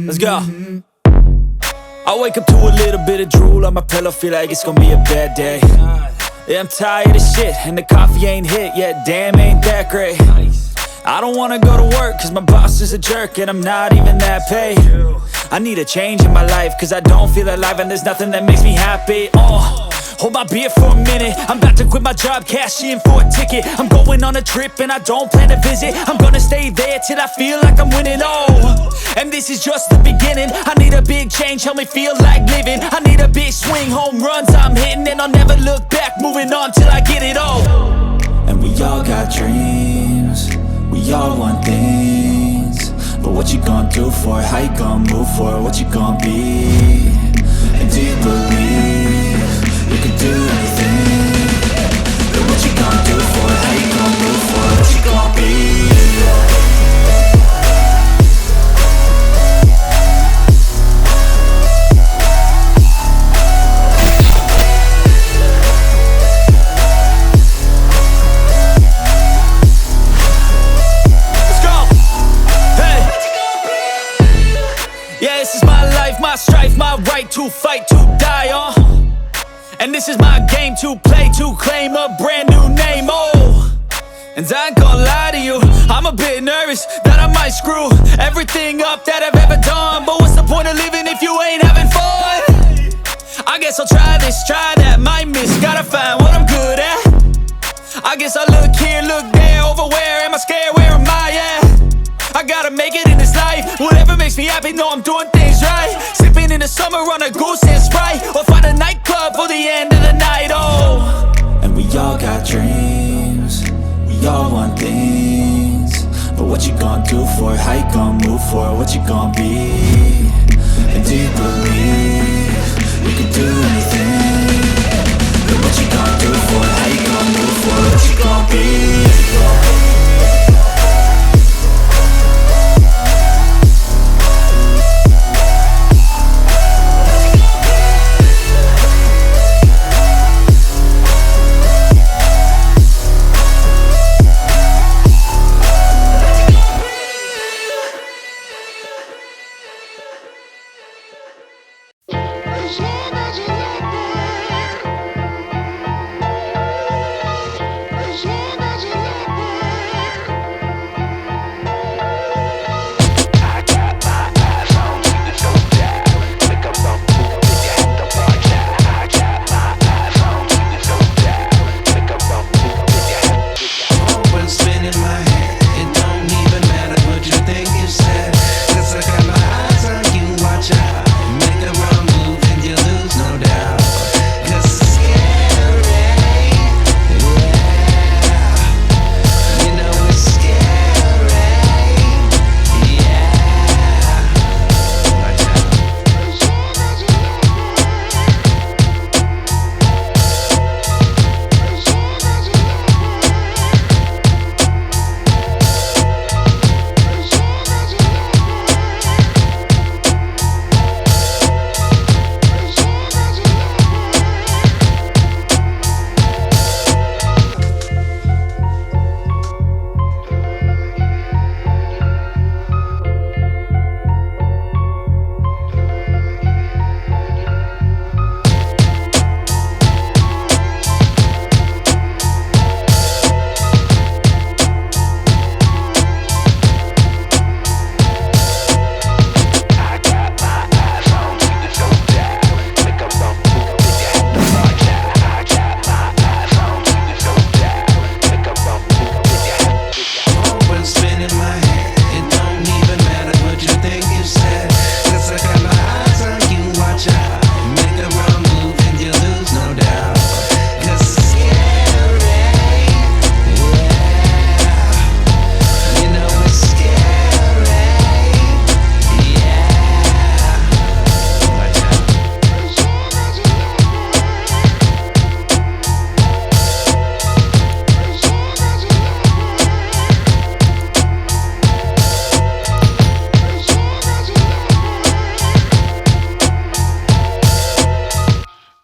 Let's go. I wake up to a little bit of drool on my pillow, feel like it's gonna be a bad day. Yeah, I'm tired of shit, and the coffee ain't hit yet, damn, ain't that great. I don't wanna go to work, cause my boss is a jerk, and I'm not even that paid. I need a change in my life, cause I don't feel alive, and there's nothing that makes me happy. Hold my beer for a minute, I'm about to quit my job, cash in for a ticket. I'm going on a trip and I don't plan to visit. I'm gonna stay there till I feel like I'm winning, and this is just the beginning. I need a big change, help me feel like living. I need a big swing, home runs I'm hitting, and I'll never look back, moving on till I get it all. And we all got dreams, we all want things, but what you gonna do for it? How you gonna move for it? What you gonna be? And do you believe you can do anything? But what you gonna do for it? How you gonna move for it? What you gonna be? Let's go! Hey! Yeah, this is my life, my strife, my right to fight, to die on. And this is my game to play, to claim a brand new name, And I ain't gonna lie to you, I'm a bit nervous that I might screw everything up that I've ever done. But what's the point of living if you ain't having fun? I guess I'll try this, try that, might miss, gotta find what I'm good at. I guess I look here, look there, over where am I scared, where am I at? I gotta make it in this life, whatever makes me happy, know I'm doing things right. Sipping in the summer on a goose and Sprite, or find a nightclub for the end of the night, And we all got dreams, we all want things, but what you gonna do for it? How you gonna move for it? What you gonna be?